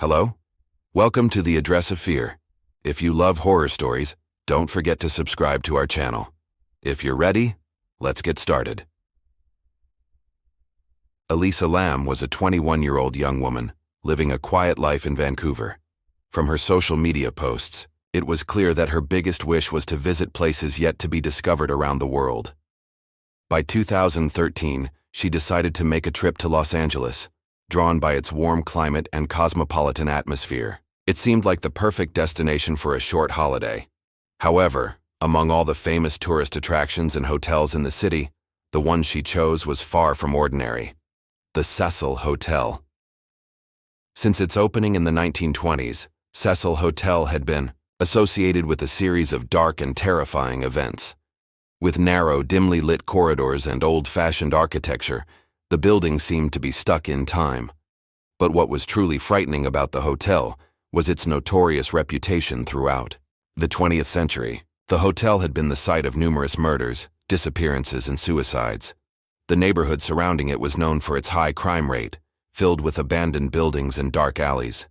Hello? Welcome to the Address of Fear. If you love horror stories, don't forget to subscribe to our channel. If you're ready, let's get started. Elisa Lamb was a 21-year-old young woman living a quiet life in Vancouver. From her social media posts, it was clear that her biggest wish was to visit places yet to be discovered around the world. By 2013, she decided to make a trip to Los Angeles, drawn by its warm climate and cosmopolitan atmosphere. It seemed like the perfect destination for a short holiday. However, among all the famous tourist attractions and hotels in the city, the one she chose was far from ordinary: the Cecil Hotel. Since its opening in the 1920s, Cecil Hotel had been associated with a series of dark and terrifying events. With narrow, dimly lit corridors and old-fashioned architecture, the building seemed to be stuck in time. But what was truly frightening about the hotel was its notorious reputation throughout the 20th century. The hotel had been the site of numerous murders, disappearances, and suicides. The neighborhood surrounding it was known for its high crime rate, filled with abandoned buildings and dark alleys.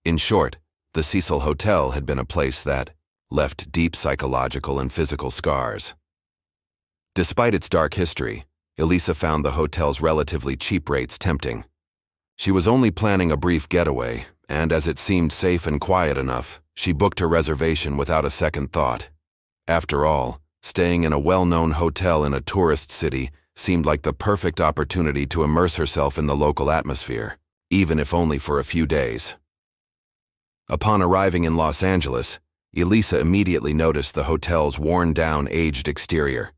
In short, the Cecil Hotel had been a place that left deep psychological and physical scars. Despite its dark history, Elisa found the hotel's relatively cheap rates tempting. She was only planning a brief getaway, and as it seemed safe and quiet enough, she booked her reservation without a second thought. After all, staying in a well-known hotel in a tourist city seemed like the perfect opportunity to immerse herself in the local atmosphere, even if only for a few days. Upon arriving in Los Angeles, Elisa immediately noticed the hotel's worn-down, aged exterior.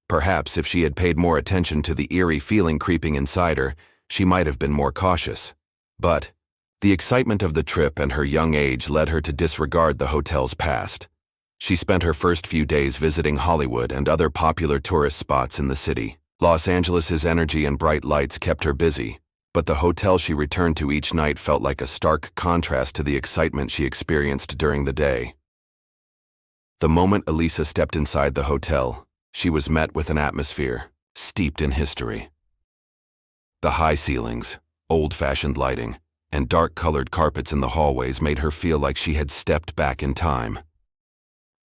Perhaps if she had paid more attention to the eerie feeling creeping inside her, she might have been more cautious. But the excitement of the trip and her young age led her to disregard the hotel's past. She spent her first few days visiting Hollywood and other popular tourist spots in the city. Los Angeles's energy and bright lights kept her busy, but the hotel she returned to each night felt like a stark contrast to the excitement she experienced during the day. The moment Elisa stepped inside the hotel, she was met with an atmosphere steeped in history. The high ceilings, old-fashioned lighting, and dark-colored carpets in the hallways made her feel like she had stepped back in time.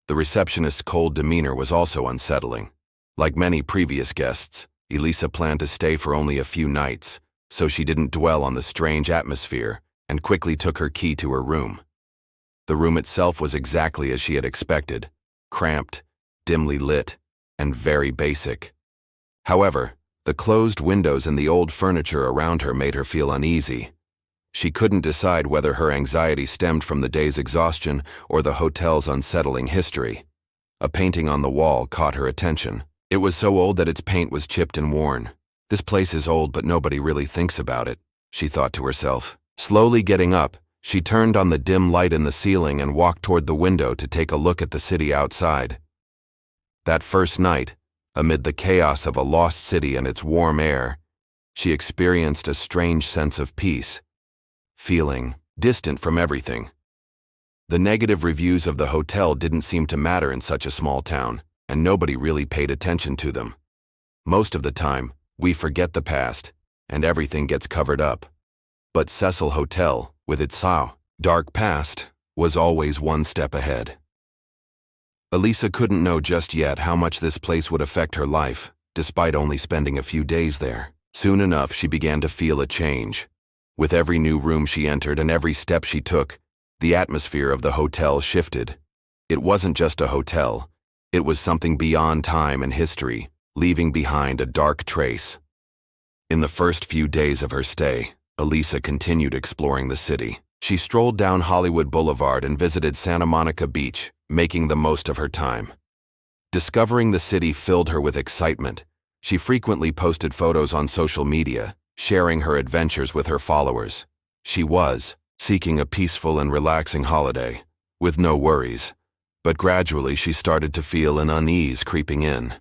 The receptionist's cold demeanor was also unsettling. Like many previous guests, Elisa planned to stay for only a few nights, so she didn't dwell on the strange atmosphere and quickly took her key to her room. The room itself was exactly as she had expected: cramped, dimly lit, and very basic. However, the closed windows and the old furniture around her made her feel uneasy. She couldn't decide whether her anxiety stemmed from the day's exhaustion or the hotel's unsettling history. A painting on the wall caught her attention. It was so old that its paint was chipped and worn. "This place is old, but nobody really thinks about it," she thought to herself. Slowly getting up, she turned on the dim light in the ceiling and walked toward the window to take a look at the city outside. That first night, amid the chaos of a lost city and its warm air, she experienced a strange sense of peace, feeling distant from everything. The negative reviews of the hotel didn't seem to matter in such a small town, and nobody really paid attention to them. Most of the time, we forget the past, and everything gets covered up. But Cecil Hotel, with its dark past, was always one step ahead. Elisa couldn't know just yet how much this place would affect her life, despite only spending a few days there. Soon enough, she began to feel a change. With every new room she entered and every step she took, the atmosphere of the hotel shifted. It wasn't just a hotel. It was something beyond time and history, leaving behind a dark trace. In the first few days of her stay, Elisa continued exploring the city. She strolled down Hollywood Boulevard and visited Santa Monica Beach, making the most of her time. Discovering the city filled her with excitement. She frequently posted photos on social media, sharing her adventures with her followers. She was seeking a peaceful and relaxing holiday, with no worries. But gradually she started to feel an unease creeping in.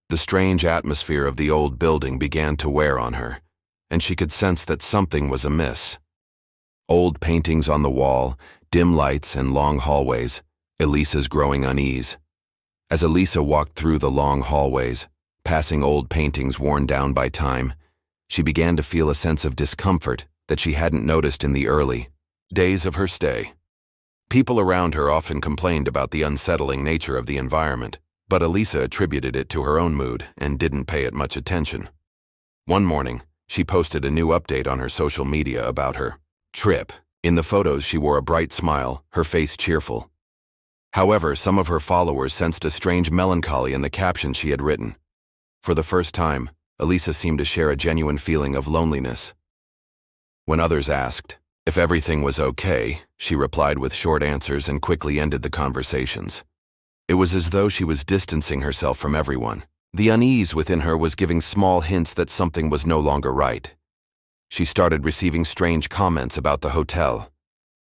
The strange atmosphere of the old building began to wear on her, and she could sense that something was amiss. Old paintings on the wall, dim lights, and long hallways, Elisa's growing unease. As Elisa walked through the long hallways, passing old paintings worn down by time, she began to feel a sense of discomfort that she hadn't noticed in the early Days of her stay. People around her often complained about the unsettling nature of the environment, but Elisa attributed it to her own mood and didn't pay it much attention. One morning, she posted a new update on her social media about her trip. In the photos, she wore a bright smile, her face cheerful. However, some of her followers sensed a strange melancholy in the caption she had written. For the first time, Elisa seemed to share a genuine feeling of loneliness. When others asked if everything was okay, she replied with short answers and quickly ended the conversations. It was as though she was distancing herself from everyone. The unease within her was giving small hints that something was no longer right. She started receiving strange comments about the hotel.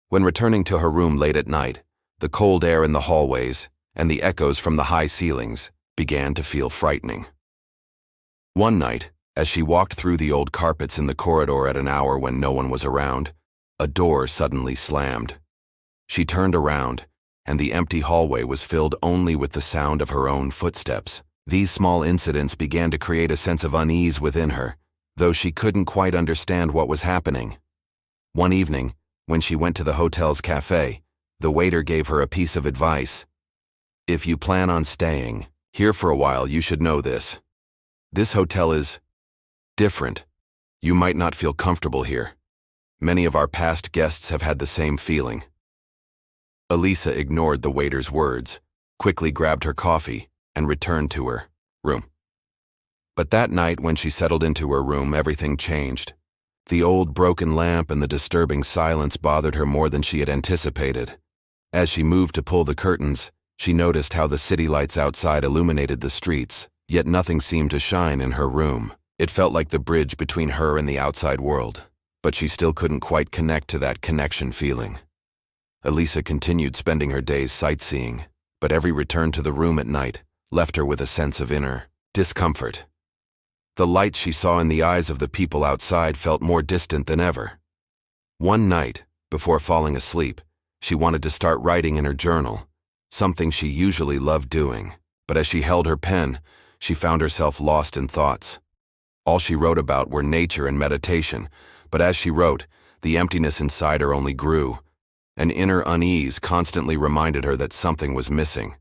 When returning to her room late at night, the cold air in the hallways and the echoes from the high ceilings began to feel frightening. One night, as she walked through the old carpets in the corridor at an hour when no one was around, a door suddenly slammed. She turned around, and the empty hallway was filled only with the sound of her own footsteps. These small incidents began to create a sense of unease within her, though she couldn't quite understand what was happening. One evening, when she went to the hotel's cafe, the waiter gave her a piece of advice. If you plan on staying here for a while, you should know this. This hotel is different. You might not feel comfortable here. Many of our past guests have had the same feeling. Elisa ignored the waiter's words, quickly grabbed her coffee, and returned to her room. But that night, when she settled into her room, everything changed. The old broken lamp and the disturbing silence bothered her more than she had anticipated. As she moved to pull the curtains, she noticed how the city lights outside illuminated the streets, yet nothing seemed to shine in her room. It felt like the bridge between her and the outside world, but she still couldn't quite connect to that connection feeling. Elisa continued spending her days sightseeing, but every return to the room at night left her with a sense of inner discomfort. The light she saw in the eyes of the people outside felt more distant than ever. One night, before falling asleep, she wanted to start writing in her journal, something she usually loved doing, but as she held her pen, she found herself lost in thoughts. All she wrote about were nature and meditation, but as she wrote, the emptiness inside her only grew. An inner unease constantly reminded her that something was missing.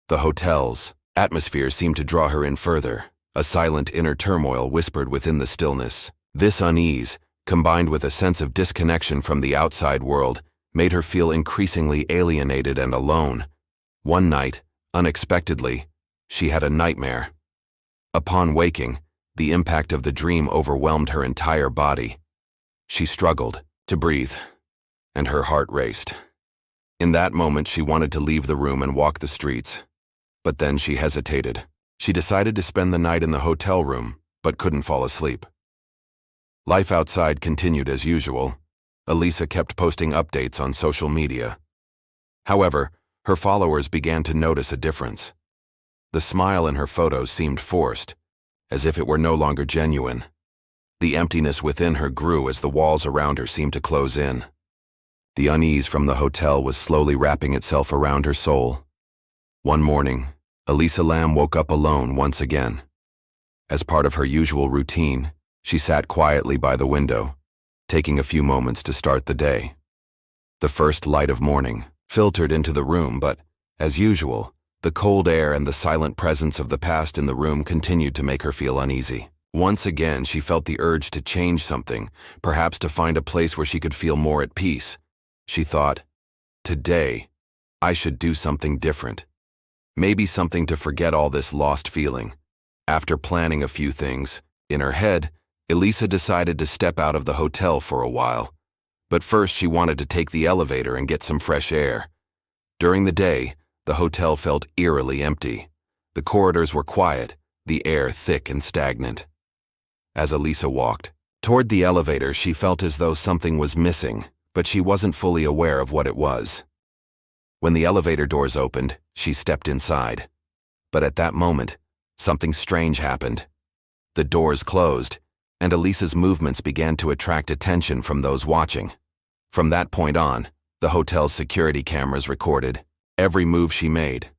The hotel's atmosphere seemed to draw her in further. A silent inner turmoil whispered within the stillness. This unease, combined with a sense of disconnection from the outside world, made her feel increasingly alienated and alone. One night, unexpectedly, she had a nightmare. Upon waking, the impact of the dream overwhelmed her entire body. She struggled to breathe, and her heart raced. In that moment, she wanted to leave the room and walk the streets. But then she hesitated. She decided to spend the night in the hotel room, but couldn't fall asleep. Life outside continued as usual. Elisa kept posting updates on social media. However, her followers began to notice a difference. The smile in her photos seemed forced, as if it were no longer genuine. The emptiness within her grew as the walls around her seemed to close in. The unease from the hotel was slowly wrapping itself around her soul. One morning, Elisa Lam woke up alone once again. As part of her usual routine, she sat quietly by the window, taking a few moments to start the day. The first light of morning filtered into the room, but, as usual, the cold air and the silent presence of the past in the room continued to make her feel uneasy. Once again, she felt the urge to change something, perhaps to find a place where she could feel more at peace. She thought, today, I should do something different. Maybe something to forget all this lost feeling. After planning a few things, in her head, Elisa decided to step out of the hotel for a while. But first she wanted to take the elevator and get some fresh air. During the day, the hotel felt eerily empty. The corridors were quiet, the air thick and stagnant. As Elisa walked toward the elevator, she felt as though something was missing, but she wasn't fully aware of what it was. When the elevator doors opened, she stepped inside. But at that moment, something strange happened. The doors closed, and Elisa's movements began to attract attention from those watching. From that point on, the hotel's security cameras recorded every move she made.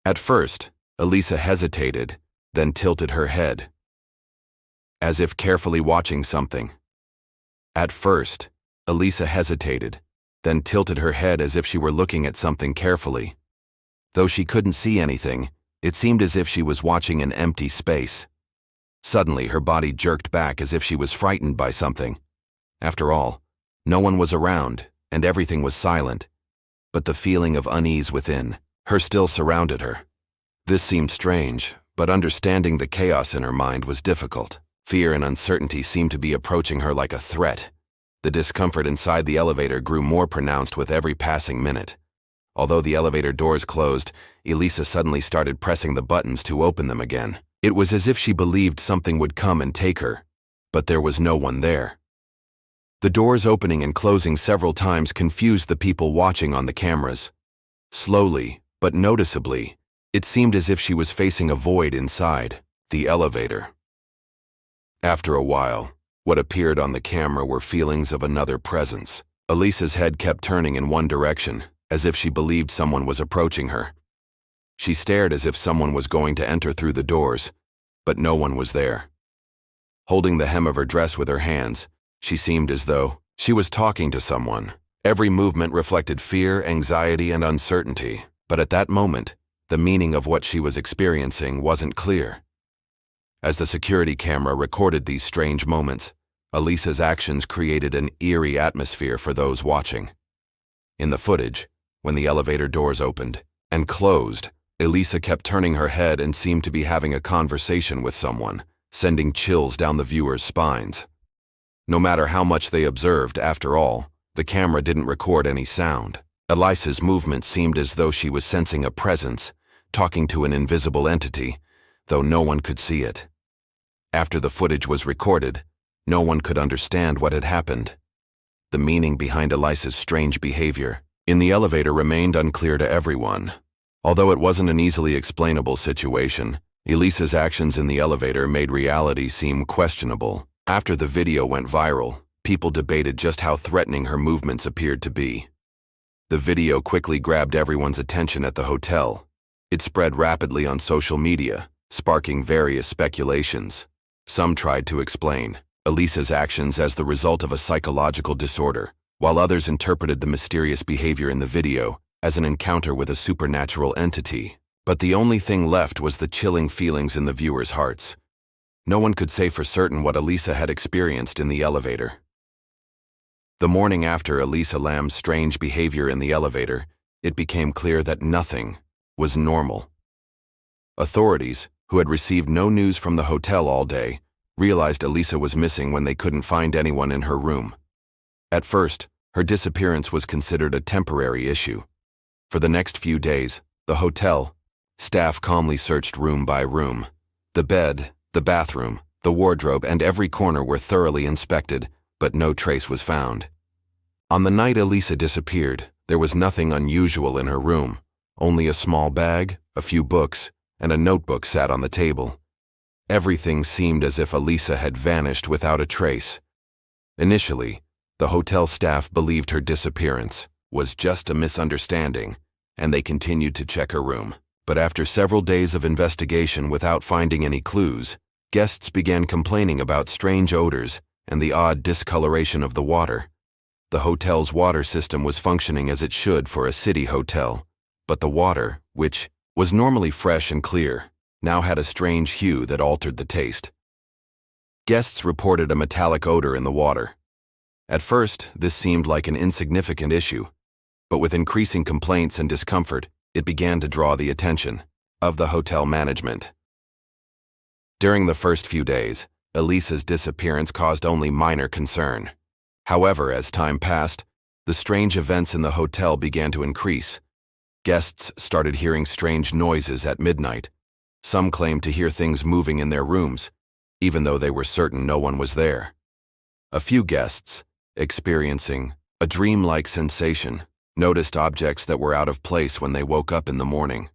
At first, Elisa hesitated, then tilted her head, as if carefully watching something. At first, Elisa hesitated, then tilted her head as if she were looking at something carefully. Though she couldn't see anything, it seemed as if she was watching an empty space. Suddenly, her body jerked back as if she was frightened by something. After all, no one was around, and everything was silent. But the feeling of unease within her still surrounded her. This seemed strange, but understanding the chaos in her mind was difficult. Fear and uncertainty seemed to be approaching her like a threat. The discomfort inside the elevator grew more pronounced with every passing minute. Although the elevator doors closed, Elisa suddenly started pressing the buttons to open them again. It was as if she believed something would come and take her, but there was no one there. The doors opening and closing several times confused the people watching on the cameras. Slowly, but noticeably, it seemed as if she was facing a void inside the elevator. After a while, what appeared on the camera were feelings of another presence. Elisa's head kept turning in one direction, as if she believed someone was approaching her. She stared as if someone was going to enter through the doors, but no one was there. Holding the hem of her dress with her hands, she seemed as though she was talking to someone. Every movement reflected fear, anxiety, and uncertainty, but at that moment, the meaning of what she was experiencing wasn't clear. As the security camera recorded these strange moments, Elisa's actions created an eerie atmosphere for those watching. In the footage, when the elevator doors opened and closed, Elisa kept turning her head and seemed to be having a conversation with someone, sending chills down the viewers' spines. No matter how much they observed, after all, the camera didn't record any sound. Elisa's movement seemed as though she was sensing a presence, talking to an invisible entity, though no one could see it. After the footage was recorded, no one could understand what had happened. The meaning behind Elisa's strange behavior in the elevator remained unclear to everyone. Although it wasn't an easily explainable situation, Elisa's actions in the elevator made reality seem questionable. After the video went viral, people debated just how threatening her movements appeared to be. The video quickly grabbed everyone's attention at the hotel. It spread rapidly on social media, sparking various speculations. Some tried to explain Elisa's actions as the result of a psychological disorder, while others interpreted the mysterious behavior in the video as an encounter with a supernatural entity. But the only thing left was the chilling feelings in the viewers' hearts. No one could say for certain what Elisa had experienced in the elevator. The morning after Elisa Lam's strange behavior in the elevator, it became clear that nothing was normal. Authorities, who had received no news from the hotel all day, realized Elisa was missing when they couldn't find anyone in her room. At first, her disappearance was considered a temporary issue. For the next few days, the hotel staff calmly searched room by room. The bed, the bathroom, the wardrobe, and every corner were thoroughly inspected, but no trace was found. On the night Elisa disappeared, there was nothing unusual in her room. Only a small bag, a few books, and a notebook sat on the table. Everything seemed as if Elisa had vanished without a trace. Initially, the hotel staff believed her disappearance was just a misunderstanding, and they continued to check her room. But after several days of investigation without finding any clues, guests began complaining about strange odors and the odd discoloration of the water. The hotel's water system was functioning as it should for a city hotel, but the water, which was normally fresh and clear, now had a strange hue that altered the taste. Guests reported a metallic odor in the water. At first, this seemed like an insignificant issue, but with increasing complaints and discomfort, it began to draw the attention of the hotel management. During the first few days, Elisa's disappearance caused only minor concern. However, as time passed, the strange events in the hotel began to increase. Guests started hearing strange noises at midnight. Some claimed to hear things moving in their rooms, even though they were certain no one was there. A few guests, experiencing a dream-like sensation, noticed objects that were out of place when they woke up in the morning.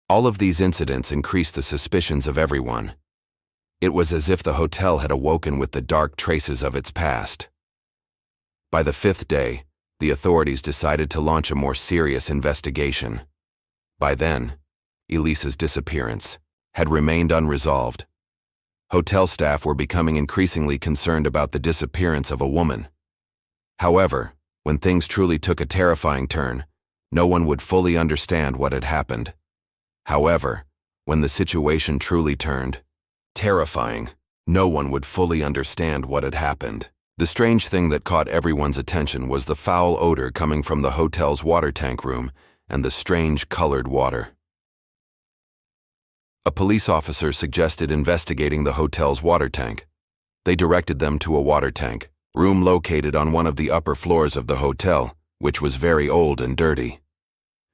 All of these incidents increased the suspicions of everyone. It was as if the hotel had awoken with the dark traces of its past. By the fifth day, the authorities decided to launch a more serious investigation. By then, Elisa's disappearance had remained unresolved. Hotel staff were becoming increasingly concerned about the disappearance of a woman. However, when things truly took a terrifying turn, no one would fully understand what had happened. However, when the situation truly turned terrifying, no one would fully understand what had happened. The strange thing that caught everyone's attention was the foul odor coming from the hotel's water tank room and the strange colored water. A police officer suggested investigating the hotel's water tank. They directed them to a water tank room located on one of the upper floors of the hotel, which was very old and dirty.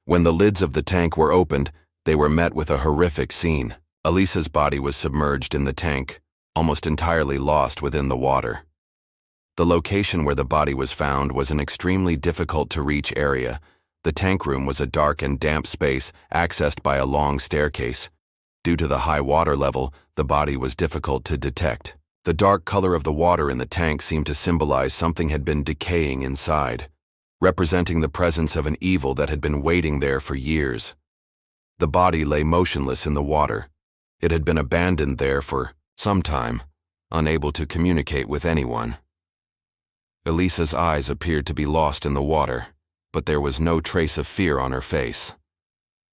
When the lids of the tank were opened, they were met with a horrific scene. Elisa's body was submerged in the tank, almost entirely lost within the water. The location where the body was found was an extremely difficult-to-reach area. The tank room was a dark and damp space accessed by a long staircase. Due to the high water level, the body was difficult to detect. The dark color of the water in the tank seemed to symbolize something had been decaying inside, representing the presence of an evil that had been waiting there for years. The body lay motionless in the water. It had been abandoned there for some time, unable to communicate with anyone. Elisa's eyes appeared to be lost in the water, but there was no trace of fear on her face.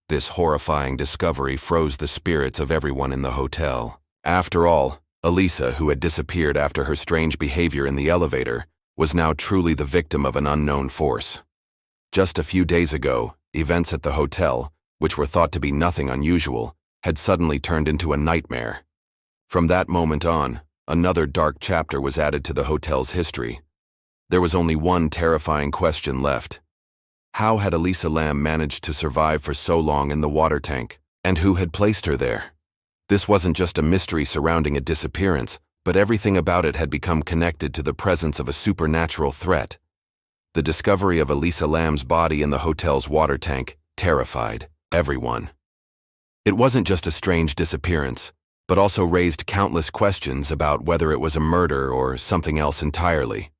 This horrifying discovery froze the spirits of everyone in the hotel. After all, Elisa, who had disappeared after her strange behavior in the elevator, was now truly the victim of an unknown force. Just a few days ago, events at the hotel, which were thought to be nothing unusual, had suddenly turned into a nightmare. From that moment on, another dark chapter was added to the hotel's history. There was only one terrifying question left. How had Elisa Lam managed to survive for so long in the water tank, and who had placed her there? This wasn't just a mystery surrounding a disappearance, but everything about it had become connected to the presence of a supernatural threat. The discovery of Elisa Lam's body in the hotel's water tank terrified everyone. It wasn't just a strange disappearance, but also raised countless questions about whether it was a murder or something else entirely.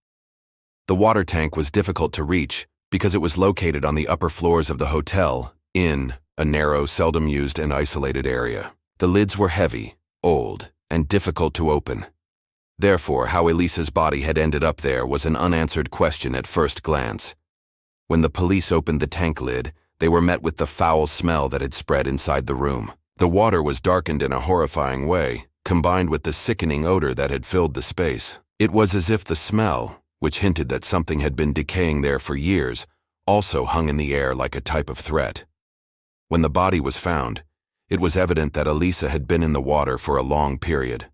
The water tank was difficult to reach because it was located on the upper floors of the hotel in a narrow, seldom used and isolated area. The lids were heavy, old, and difficult to open. Therefore, how Elisa's body had ended up there was an unanswered question at first glance. When the police opened the tank lid, they were met with the foul smell that had spread inside the room. The water was darkened in a horrifying way, combined with the sickening odor that had filled the space. It was as if the smell, which hinted that something had been decaying there for years, also hung in the air like a type of threat. When the body was found, it was evident that Elisa had been in the water for a long period.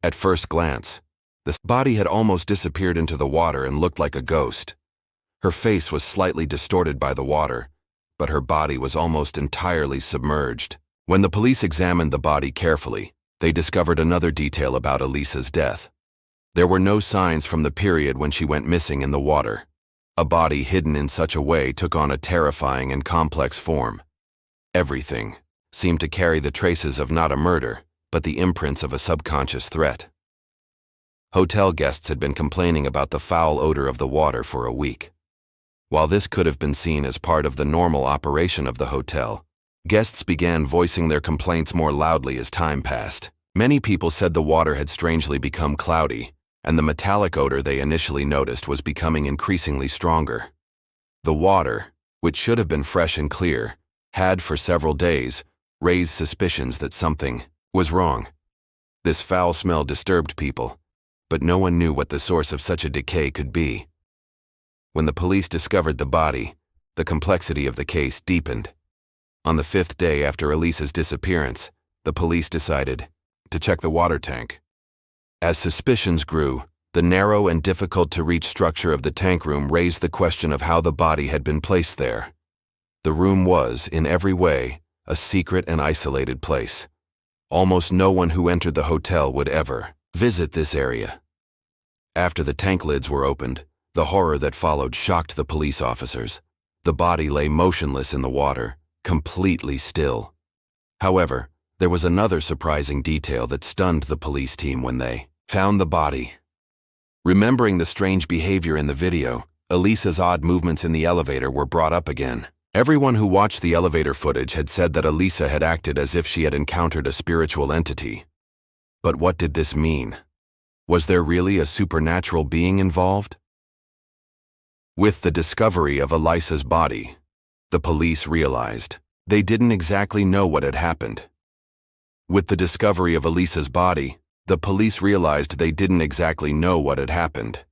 At first glance, the body had almost disappeared into the water and looked like a ghost. Her face was slightly distorted by the water, but her body was almost entirely submerged. When the police examined the body carefully, they discovered another detail about Elisa's death. There were no signs from the period when she went missing in the water. A body hidden in such a way took on a terrifying and complex form. Everything seemed to carry the traces of not a murder, but the imprints of a subconscious threat. Hotel guests had been complaining about the foul odor of the water for a week. While this could have been seen as part of the normal operation of the hotel, guests began voicing their complaints more loudly as time passed. Many people said the water had strangely become cloudy, and the metallic odor they initially noticed was becoming increasingly stronger. The water, which should have been fresh and clear, had for several days raised suspicions that something was wrong. This foul smell disturbed people, but no one knew what the source of such a decay could be. When the police discovered the body, the complexity of the case deepened. On the 5th day after Elisa's disappearance, the police decided to check the water tank. As suspicions grew, the narrow and difficult-to-reach structure of the tank room raised the question of how the body had been placed there. The room was, in every way, a secret and isolated place. Almost no one who entered the hotel would ever visit this area. After the tank lids were opened, the horror that followed shocked the police officers. The body lay motionless in the water, completely still. However, there was another surprising detail that stunned the police team when they found the body. Remembering the strange behavior in the video, Elisa's odd movements in the elevator were brought up again. Everyone who watched the elevator footage had said that Elisa had acted as if she had encountered a spiritual entity. But what did this mean? Was there really a supernatural being involved? With the discovery of Elisa's body, the police realized they didn't exactly know what had happened. With the discovery of Elisa's body, the police realized they didn't exactly know what had happened.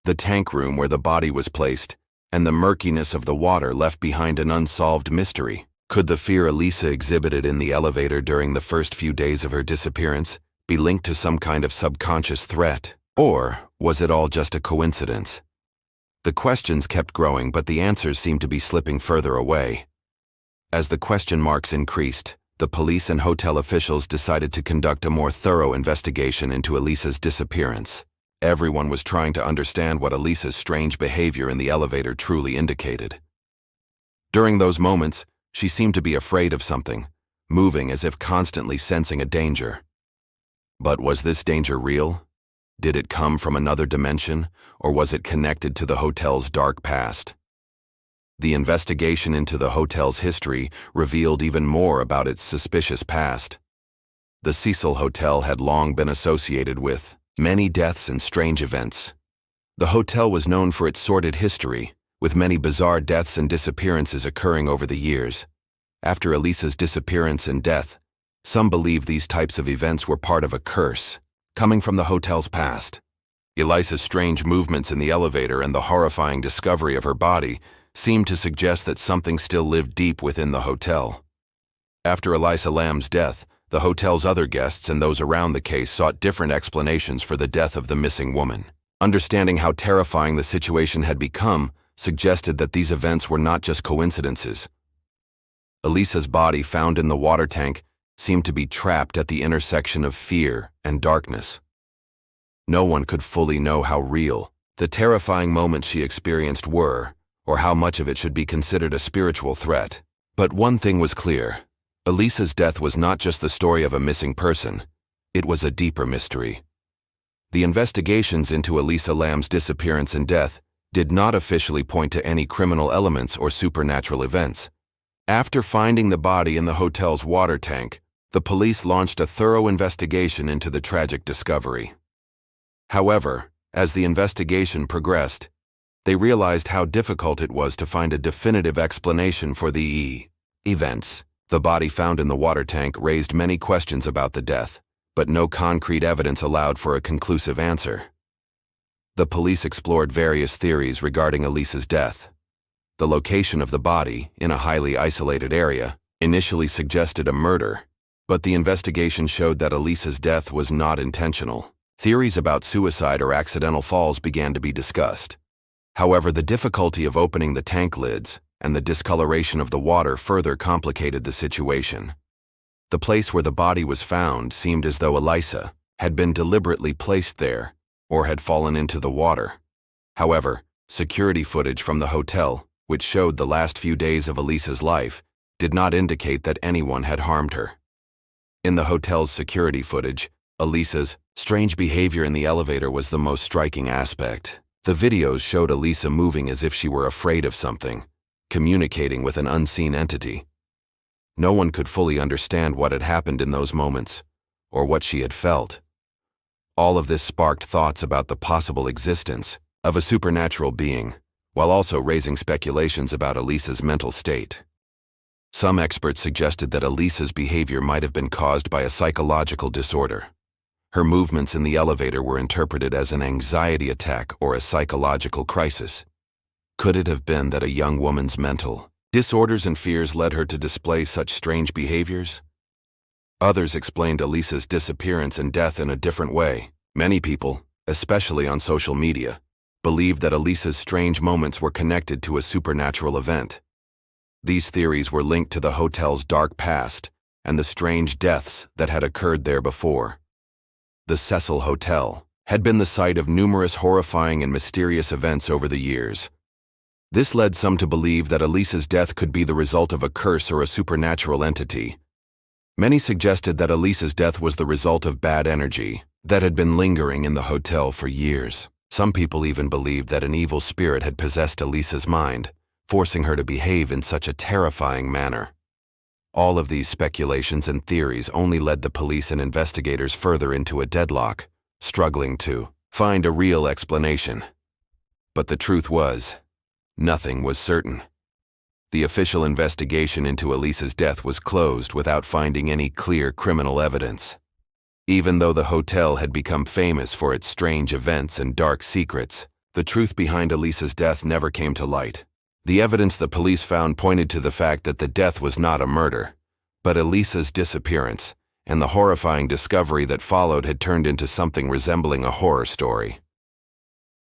The tank room where the body was placed, and the murkiness of the water left behind an unsolved mystery. Could the fear Elisa exhibited in the elevator during the first few days of her disappearance be linked to some kind of subconscious threat? Or was it all just a coincidence? The questions kept growing, but the answers seemed to be slipping further away. As the question marks increased, the police and hotel officials decided to conduct a more thorough investigation into Elisa's disappearance. Everyone was trying to understand what Elisa's strange behavior in the elevator truly indicated. During those moments, she seemed to be afraid of something, moving as if constantly sensing a danger. But was this danger real? Did it come from another dimension, or was it connected to the hotel's dark past? The investigation into the hotel's history revealed even more about its suspicious past. The Cecil Hotel had long been associated with many deaths and strange events. The hotel was known for its sordid history, with many bizarre deaths and disappearances occurring over the years. After Elisa's disappearance and death, some believe these types of events were part of a curse, coming from the hotel's past. Elisa's strange movements in the elevator and the horrifying discovery of her body seemed to suggest that something still lived deep within the hotel. After Elisa Lam's death, the hotel's other guests and those around the case sought different explanations for the death of the missing woman. Understanding how terrifying the situation had become suggested that these events were not just coincidences. Elisa's body, found in the water tank, seemed to be trapped at the intersection of fear and darkness. No one could fully know how real the terrifying moments she experienced were, or how much of it should be considered a spiritual threat. But one thing was clear: Elisa's death was not just the story of a missing person, it was a deeper mystery. The investigations into Elisa Lam's disappearance and death did not officially point to any criminal elements or supernatural events. After finding the body in the hotel's water tank, the police launched a thorough investigation into the tragic discovery. However, as the investigation progressed, they realized how difficult it was to find a definitive explanation for the events. The body found in the water tank raised many questions about the death, but no concrete evidence allowed for a conclusive answer. The police explored various theories regarding Elisa's death. The location of the body, in a highly isolated area, initially suggested a murder, but the investigation showed that Elisa's death was not intentional. Theories about suicide or accidental falls began to be discussed. However, the difficulty of opening the tank lids and the discoloration of the water further complicated the situation. The place where the body was found seemed as though Elisa had been deliberately placed there or had fallen into the water. However, security footage from the hotel, which showed the last few days of Elisa's life, did not indicate that anyone had harmed her. In the hotel's security footage, Elisa's strange behavior in the elevator was the most striking aspect. The videos showed Elisa moving as if she were afraid of something, communicating with an unseen entity. No one could fully understand what had happened in those moments, or what she had felt. All of this sparked thoughts about the possible existence of a supernatural being, while also raising speculations about Elisa's mental state. Some experts suggested that Elisa's behavior might have been caused by a psychological disorder. Her movements in the elevator were interpreted as an anxiety attack or a psychological crisis. Could it have been that a young woman's mental disorders and fears led her to display such strange behaviors? Others explained Elisa's disappearance and death in a different way. Many people, especially on social media, believed that Elisa's strange moments were connected to a supernatural event. These theories were linked to the hotel's dark past and the strange deaths that had occurred there before. The Cecil Hotel had been the site of numerous horrifying and mysterious events over the years. This led some to believe that Elisa's death could be the result of a curse or a supernatural entity. Many suggested that Elisa's death was the result of bad energy that had been lingering in the hotel for years. Some people even believed that an evil spirit had possessed Elisa's mind, forcing her to behave in such a terrifying manner. All of these speculations and theories only led the police and investigators further into a deadlock, struggling to find a real explanation. But the truth was, nothing was certain. The official investigation into Elisa's death was closed without finding any clear criminal evidence. Even though the hotel had become famous for its strange events and dark secrets, the truth behind Elisa's death never came to light. The evidence the police found pointed to the fact that the death was not a murder, but Elisa's disappearance, and the horrifying discovery that followed had turned into something resembling a horror story.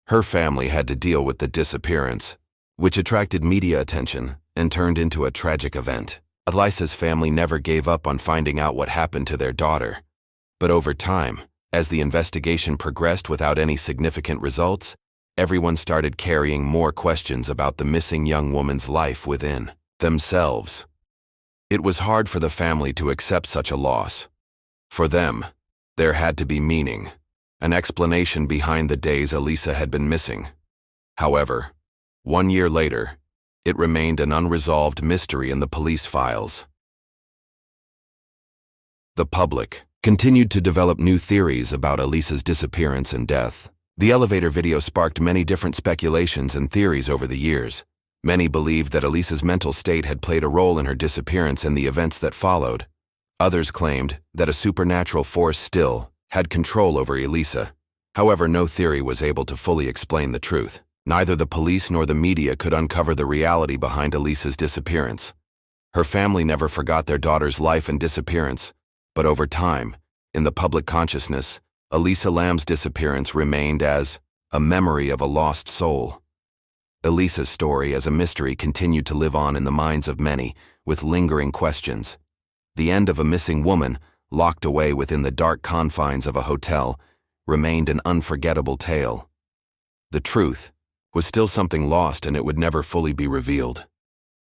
Her family had to deal with the disappearance, which attracted media attention and turned into a tragic event. Elisa's family never gave up on finding out what happened to their daughter. But over time, as the investigation progressed without any significant results, everyone started carrying more questions about the missing young woman's life within themselves. It was hard for the family to accept such a loss. For them, there had to be meaning, an explanation behind the days Elisa had been missing. However, 1 year later, it remained an unresolved mystery in the police files. The public continued to develop new theories about Elisa's disappearance and death. The elevator video sparked many different speculations and theories over the years. Many believed that Elisa's mental state had played a role in her disappearance and the events that followed. Others claimed that a supernatural force still had control over Elisa. However, no theory was able to fully explain the truth. Neither the police nor the media could uncover the reality behind Elisa's disappearance. Her family never forgot their daughter's life and disappearance, but over time, in the public consciousness, Elisa Lam's disappearance remained as a memory of a lost soul. Elisa's story as a mystery continued to live on in the minds of many, with lingering questions. The end of a missing woman, locked away within the dark confines of a hotel, remained an unforgettable tale. The truth was still something lost, and it would never fully be revealed.